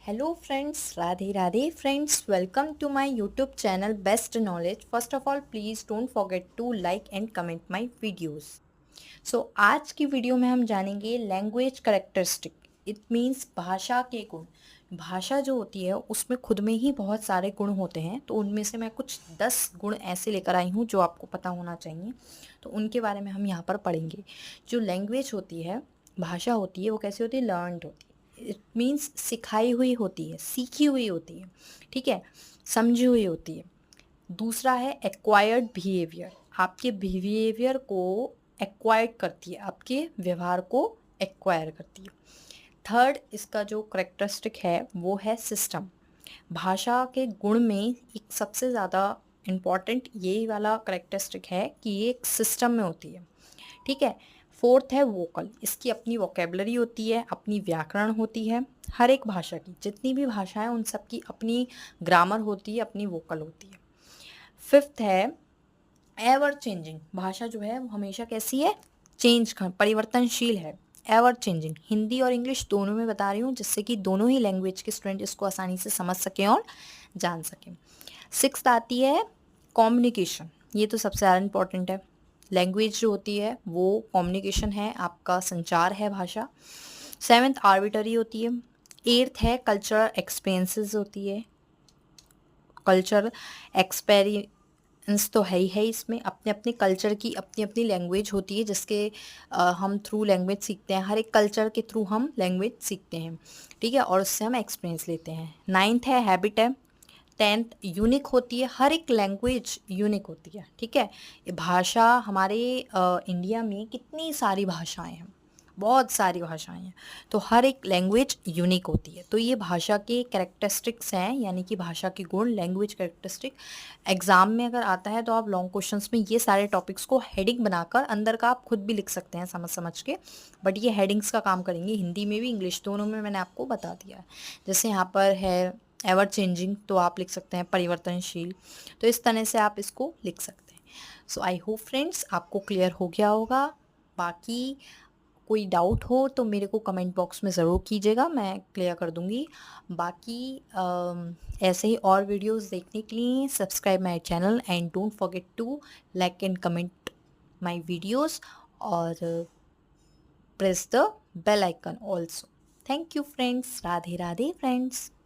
Hello friends, Radhe Radhe friends, welcome to my YouTube channel Best Knowledge. First of all, please don't forget to like and comment my videos. आज की video में हम जानेंगे language characteristic. It means भाषा के गुण। भाषा जो होती है उसमें खुद में ही बहुत सारे गुण होते हैं, तो उनमें से मैं कुछ 10 गुण ऐसे लेकर आई हूँ जो आपको पता होना चाहिए। तो उनके बारे में हम यहाँ पर पढ़ेंगे। जो लैंग्वेज होती है, भाषा होती है, वो कैसी होती है? लर्नड होती है। इट मीन्स सिखाई हुई होती है, सीखी हुई होती है, ठीक है, समझी हुई होती है। दूसरा है एक्वायर्ड बिहेवियर। आपके बिहेवियर को एक्वायर्ड करती है, आपके व्यवहार को एक्वायर करती है। थर्ड, इसका जो करेक्टरिस्टिक है वो है सिस्टम। भाषा के गुण में एक सबसे ज़्यादा इम्पॉर्टेंट यही वाला करेक्टरिस्टिक है कि ये एक सिस्टम में होती है, ठीक है। फोर्थ है वोकल। इसकी अपनी वोकेबलरी होती है, अपनी व्याकरण होती है। हर एक भाषा की, जितनी भी भाषा है उन सब की अपनी ग्रामर होती है, अपनी वोकल होती है। फिफ्थ है एवर चेंजिंग। भाषा जो है वो हमेशा कैसी है? परिवर्तनशील है, एवर चेंजिंग। हिंदी और इंग्लिश दोनों में बता रही हूँ, जिससे कि दोनों ही लैंग्वेज के स्टूडेंट इसको आसानी से समझ सकें और जान सकें। सिक्स्थ आती है कम्युनिकेशन। ये तो सबसे ज़्यादा इम्पॉर्टेंट है। लैंग्वेज जो होती है वो कम्युनिकेशन है, आपका संचार है भाषा। सेवेंथ आर्बिटरी होती है। एट्थ है कल्चरल एक्सपीरियंसेस होती है। कल्चरल एक्सपेरियंस तो है ही है, इसमें अपने अपने कल्चर की अपनी अपनी लैंग्वेज होती है, जिसके हम थ्रू लैंग्वेज सीखते हैं। हर एक कल्चर के थ्रू हम लैंग्वेज सीखते हैं, ठीक है, और उससे हम एक्सपीरियंस लेते हैं। नाइन्थ है हैबिट है। टेंथ यूनिक होती है, हर एक लैंग्वेज यूनिक होती है, ठीक है। ये भाषा हमारे इंडिया में कितनी सारी भाषाएं हैं, बहुत सारी भाषाएं हैं, तो हर एक लैंग्वेज यूनिक होती है। तो ये भाषा के कैरेक्टरिस्टिक्स हैं, यानी कि भाषा के गुण, लैंग्वेज कैरेक्टरिस्टिक। एग्जाम में अगर आता है तो आप लॉन्ग क्वेश्चंस में ये सारे टॉपिक्स को हेडिंग बनाकर अंदर का आप खुद भी लिख सकते हैं समझ समझ के, बट ये हेडिंग्स का काम करेंगे, हिंदी में भी इंग्लिश दोनों में मैंने आपको बता दिया है। जैसे यहाँ पर है एवर चेंजिंग, तो आप लिख सकते हैं परिवर्तनशील। तो इस तरह से आप इसको लिख सकते हैं। सो आई होप फ्रेंड्स आपको क्लियर हो गया होगा। बाकी कोई डाउट हो तो मेरे को कमेंट बॉक्स में ज़रूर कीजिएगा, मैं क्लियर कर दूंगी। बाकी ऐसे ही और वीडियोस देखने के लिए subscribe my channel and don't forget to like and comment my videos, और press the bell icon also. Thank you friends, Radhe Radhe friends.